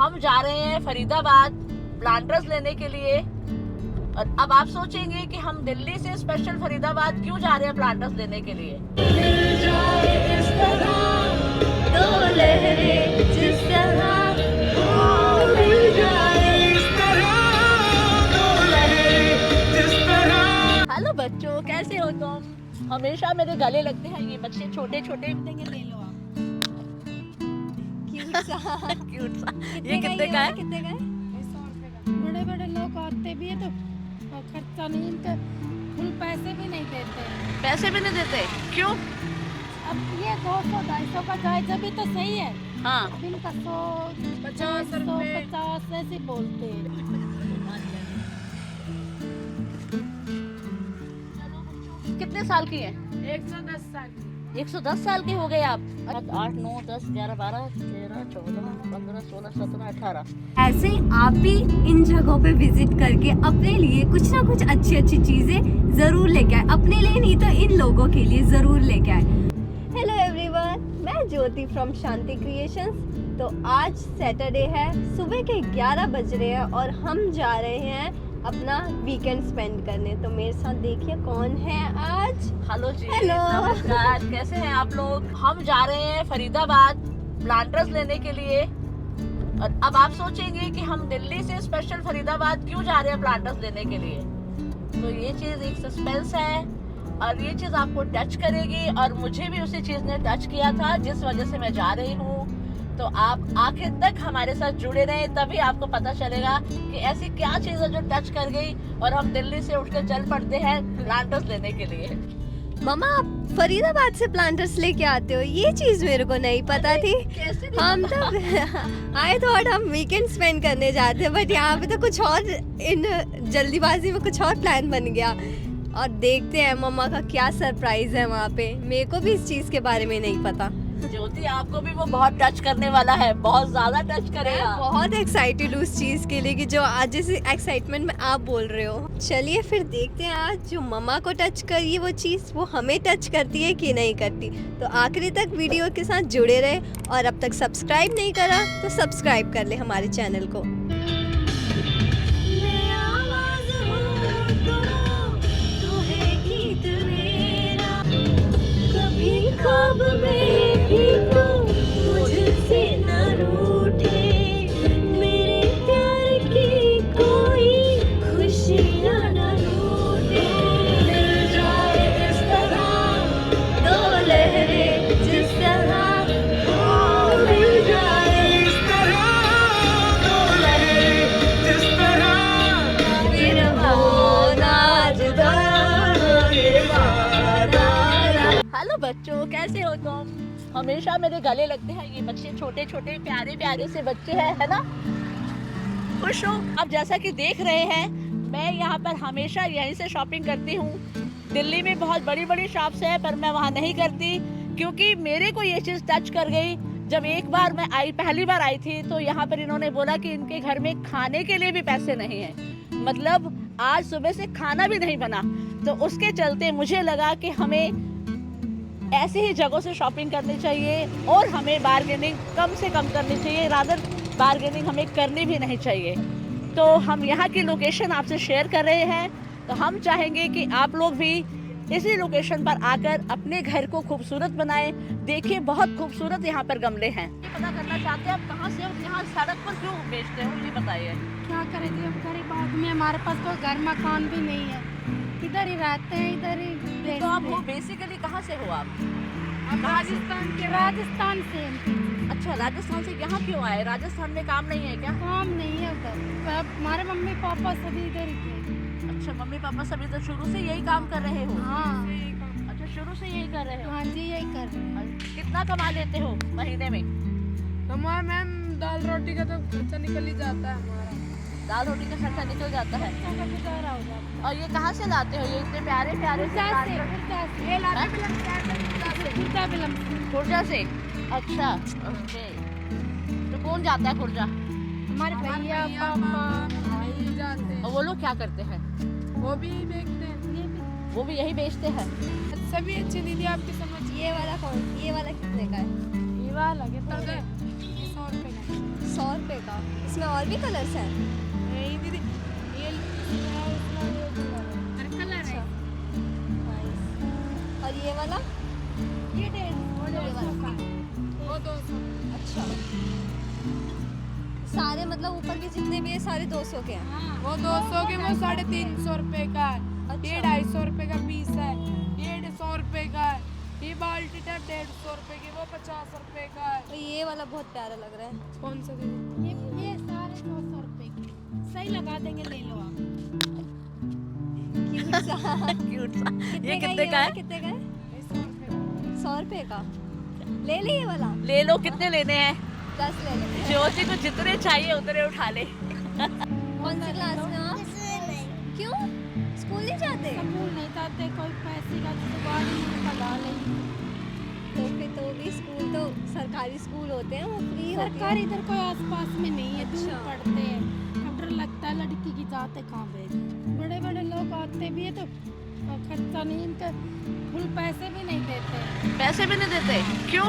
हम जा रहे हैं फरीदाबाद प्लांटर्स लेने के लिए। और अब आप सोचेंगे कि हम दिल्ली से स्पेशल फरीदाबाद क्यों जा रहे हैं प्लांटर्स लेने के लिए। हेलो बच्चों, कैसे हो तुम? हमेशा मेरे गले लगते हैं ये बच्चे, छोटे छोटे ले लो आप। क्यूट सा क्यूट सा। ये कितने का है? कितने का है? 100 रुपए का। बड़े बड़े लोग आते भी है तो खर्चा नहीं, इनके फुल पैसे भी नहीं देते। पैसे भी नहीं देते क्यों? अब ये 200-250 का जायजा भी तो सही है। हाँ, इनका 100-50 ऐसे बोलते हैं। कितने साल की है? 110 साल की। 110 साल के हो गए आप? 8, 9, 10, 11, 12, 13, 14, 15, 16, 17, 18। ऐसे आप भी इन जगहों पे विजिट करके अपने लिए कुछ ना कुछ अच्छी अच्छी चीजें जरूर लेके आए, अपने लिए नहीं तो इन लोगों के लिए जरूर लेके आए। हेलो एवरीवन, मैं ज्योति फ्रॉम शांति क्रिएशंस। तो आज सैटरडे है, सुबह के 11 बज रहे हैं और हम जा रहे हैं अपना वीकेंड स्पेंड करने। तो मेरे साथ देखिए कौन है आज। हेलो जी। हेलो। नमस्कार, कैसे हैं आप लोग? हम जा रहे हैं फरीदाबाद प्लांटर्स लेने के लिए। और अब आप सोचेंगे कि हम दिल्ली से स्पेशल फरीदाबाद क्यों जा रहे हैं प्लांटर्स लेने के लिए। तो ये चीज एक सस्पेंस है और ये चीज आपको टच करेगी और मुझे भी उसी चीज ने टच किया था जिस वजह से मैं जा रही हूँ। तो आप आखिर तक हमारे साथ जुड़े रहे, तभी आपको पता चलेगा कि ऐसी क्या चीज है जो टच कर गई और हम दिल्ली से उठकर चल पड़ते हैं प्लांटर्स लेने के लिए। मम्मा, आप फरीदाबाद से प्लांटर्स लेके आते हो, ये चीज मेरे को नहीं पता थी। कैसे नहीं हम पता? तो आई थॉट हम वीकेंड स्पेंड करने जाते हैं, बट यहाँ पे तो कुछ और, इन जल्दीबाजी में कुछ और प्लान बन गया। और देखते हैं मम्मा का क्या सरप्राइज है वहाँ पे। मेरे को भी इस चीज के बारे में नहीं पता। ज्योति, आपको भी वो बहुत टच करने वाला है, बहुत ज्यादा टच करेगा। मैं बहुत एक्साइटेड हूँ उस चीज के लिए कि जो आज जैसे एक्साइटमेंट में आप बोल रहे हो। चलिए फिर देखते हैं आज जो मम्मा को टच करी वो चीज, वो हमें टच करती है कि नहीं करती। तो आखिरी तक वीडियो के साथ जुड़े रहे और अब तक सब्सक्राइब नहीं करा तो सब्सक्राइब कर ले हमारे चैनल को। ख्वाब में भी तो मुझसे न रूठे, मेरे प्यार की कोई खुशियाँ न रूठे। मिल जाए इस तरह दो लहरें जिस तरह, मिल जाए इस तरह दो लहरें जिस तरह, फिर हो ना जुदा ये वादा। हेलो बच्चों, कैसे हो तुम? हमेशा मेरे गले लगते हैं ये बच्चे, छोटे छोटे प्यारे प्यारे से बच्चे हैं, है ना? खुश हो? अब जैसा कि देख रहे हैं, मैं यहाँ पर हमेशा यहीं से शॉपिंग करती हूँ। दिल्ली में बहुत बड़ी बड़ी शॉप्स है पर मैं वहाँ नहीं करती क्योंकि मेरे को ये चीज़ टच कर गई। जब एक बार मैं आई, पहली बार आई थी, तो यहाँ पर इन्होंने बोला कि इनके घर में खाने के लिए भी पैसे नहीं है, मतलब आज सुबह से खाना भी नहीं बना। तो उसके चलते मुझे लगा कि हमें ऐसे ही जगहों से शॉपिंग करनी चाहिए और हमें बार्गेनिंग कम से कम करनी चाहिए, रादर बार्गेनिंग हमें करनी भी नहीं चाहिए। तो हम यहाँ की लोकेशन आपसे शेयर कर रहे हैं। तो हम चाहेंगे कि आप लोग भी इसी लोकेशन पर आकर अपने घर को खूबसूरत बनाएं। देखिए बहुत खूबसूरत यहाँ पर गमले हैं। पता करना चाहते हैं आप कहाँ से हो, यहाँ सड़क पर क्यों बेचते हो, ये बताइए। क्या करें जी, हम गरीब आदमी, हमारे पास कोई घर मकान भी नहीं है, इधर ही रहते हैं, इधर ही बेचते तो आप हैं। हो बेसिकली कहाँ से हो आप? राजस्थान से। अच्छा, राजस्थान से यहाँ क्यों आए? राजस्थान में काम नहीं है क्या? काम नहीं है उधर, हमारे मम्मी पापा सभी इधर ही थे। अच्छा, मम्मी पापा सभी तो शुरू से यही काम कर रहे हो? हाँ अच्छा, शुरू से यही कर रहे हो? हाँ जी, यही कर रहे हैं। कितना कमा लेते हो महीने में? हमारा मैम दाल रोटी का तो खर्चा निकल ही जाता है हमारा। दाल रोटी का खर्चा निकल जाता है। का गुजारा हो जाता है। और ये कहाँ से लाते हो, ये इतने प्यारे प्यारे से खुर्जा से? अच्छा, ओके। तो कौन जाता है खुर्जा? हमारे भैया पापा भाई जाते हैं। और वो लोग क्या करते हैं? वो भी बेचते हैं, ये भी वो भी यही बेचते हैं? सभी अच्छी दीदी आपकी समझ। ये वाला कौन, ये वाला कितने का है? ये वाला कितना का है? 100 रुपए का। 100 रुपए का। इसमें और भी कलर्स हैं? नहीं दीदी, ये कलर है। नाइस। और ये वाला? ये 150 का, वो 200। अच्छा, सारे मतलब ऊपर के जितने भी है सारे 200 के हैं। वो 200 के, वो 350 रुपए का है। ये 250 रुपए का पीस है। ये 100 रुपए का है। ये बाल्टी टैप 150 रुपए की, वो 50 रुपए का है। तो ये वाला बहुत प्यारा लग रहा है। कौन सा दीदी? ये सारे 200 रुपए की, सही लगा देंगे, ले लो आप। क्यूट सा। क्यूट सा। ये कितने कितने का है? कितने का है? ये 100 रुपए का। 100 रुपए का। ले ले ये वाला। ले लो, कितने लेने हैं? 10 ले लेते हैं। ज्योति को जितने चाहिए उतने उठा ले। कौन सी क्लास में आप? क्यों स्कूल नहीं जाते? स्कूल नहीं जाते, कोई पैसे का जुगाड़ नहीं पड़ा नहीं। तो फिर तो भी स्कूल तो सरकारी स्कूल होते हैं, वो फ्री होते सरकार इधर कोई आसपास में नहीं है, दूर अच्छा। पड़ते हैं। अब डर लगता है लड़की की जाते कहाँ भेज। बड़े बड़े लोग आते भी है तो खर्चा नहीं, इनका फुल पैसे भी नहीं देते। पैसे भी नहीं देते, क्यों?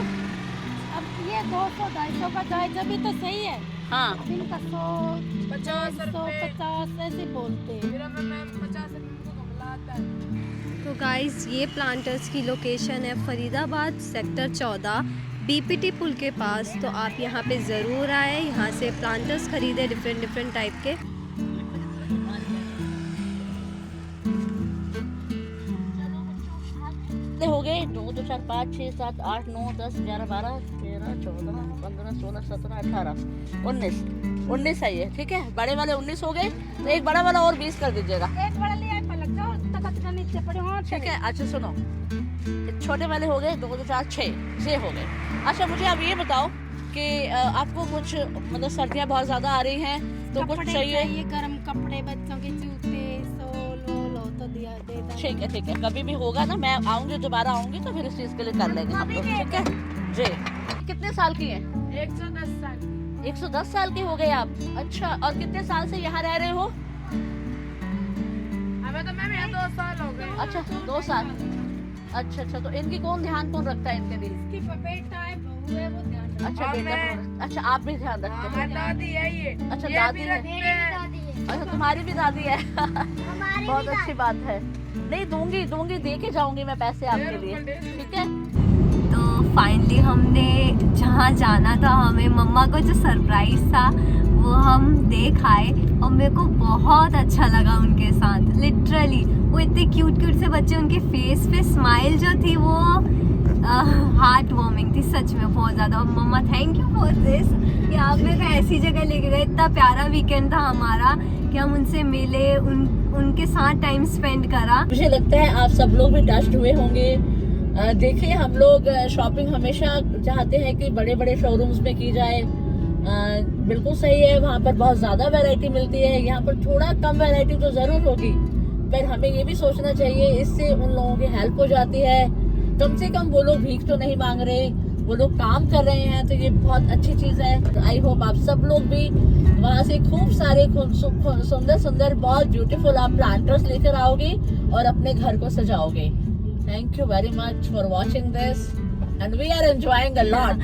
अब ये 200 250 का जाए जब भी तो सही है। हाँ, अब इनका 100 50 ऐसे बोलते हैं। फिर हमें 50 रुपए को बुलाता है। तो गाइस ये प्लांटर्स की लोकेशन है फरीदाबाद सेक्टर 14 बीपीटी पुल के पास। तो आप यहाँ पे ज़रूर आए, यहाँ से प्लांटर्स खरीदे डिफरेंट टाइप के। कितने हो गए? 2 2 4 5 6 7 8 9 10 11 12 13 14 15 16 17 18 19 19 सही है, ठीक है। बड़े वाले 19 हो गए, तो एक बड़ा वाला और 20 कर दीजिएगा, एक बड़ा लिया पलक जाओ तक का नीचे पड़े। हाँ ठीक है। अच्छा सुनो, छोटे वाले हो गए 2 2 4 6 हो गए। अच्छा मुझे आप ये बताओ कि आपको कुछ मतलब सर्दियाँ बहुत ज़्यादा आ रही हैं तो कुछ चाहिए? गर्म कपड़े, बच्चों के जूते, सोल वोल हो तो दिया दे दो। ठीक है ठीक है, कभी भी होगा ना, मैं आऊंगी, दोबारा आऊंगी तो फिर इस चीज़ के लिए कर लेंगे हम लोग, ठीक है जी। कितने साल की हैं? 110 साल। 110 साल के हो गए आप? अच्छा, और कितने साल से यहाँ रह रहे हो? हमें तो मैम यहाँ 2 साल हो गए। अच्छा 2 साल। अच्छा अच्छा, तो इनकी कौन रखता है इनके लिए? इसकी बेटा है, बहू है, वो ध्यान रखता है। अच्छा बेटा, अच्छा आप भी ध्यान रखते हैं? दादी है ये। अच्छा ये दादी भी है? रखते हैं। अच्छा तुम्हारी भी दादी है? बहुत अच्छी बात है। नहीं दूंगी दे के जाऊंगी मैं पैसे आपके लिए, ठीक है। तो फाइनली हमने जहाँ जाना था, हमें मम्मा को जो सरप्राइज था वो हम देख आए और मेरे को बहुत अच्छा लगा उनके साथ। लिटरली वो इतने क्यूट से बच्चे, उनके फेस पे स्माइल जो थी वो हार्ट वार्मिंग थी सच में, बहुत ज़्यादा। और मम्मा थैंक यू फॉर दिस कि आप मेरे को ऐसी जगह लेके गए। इतना प्यारा वीकेंड था हमारा कि हम उनसे मिले, उनके साथ टाइम स्पेंड करा। मुझे लगता है आप सब लोग भी टच्ड हुए होंगे। देखिए हम लोग शॉपिंग हमेशा चाहते हैं कि बड़े बड़े शोरूम्स में की जाए, बिल्कुल सही है, वहाँ पर बहुत ज़्यादा वैरायटी मिलती है। यहाँ पर थोड़ा कम वैरायटी तो ज़रूर होगी, पर हमें ये भी सोचना चाहिए इससे उन लोगों की हेल्प हो जाती है। कम से कम वो लोग भीख तो नहीं मांग रहे, वो लोग काम कर रहे हैं, तो ये बहुत अच्छी चीज़ है। आई होप आप सब लोग भी वहाँ से खूब सारे सुंदर बहुत ब्यूटीफुल आप प्लांटर्स लेकर आओगे और अपने घर को सजाओगे। Thank you very much for watching this and we are enjoying a lot.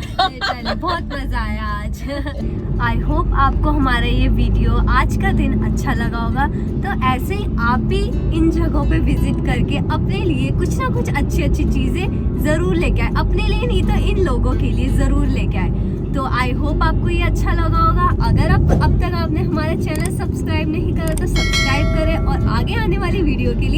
बहुत मजा आया आज। आई होप आपको हमारा ये वीडियो आज का दिन अच्छा लगा होगा। तो ऐसे ही आप भी इन जगहों पे विजिट करके अपने लिए कुछ ना कुछ अच्छी चीजें जरूर लेके आए, अपने लिए नहीं तो इन लोगों के लिए जरूर लेके आए। तो आई होप आपको ये अच्छा लगा होगा। अगर अब तक आपने हमारा चैनल सब्सक्राइब नहीं करा तो सब्सक्राइब करें और आगे आने वाली वीडियो के लिए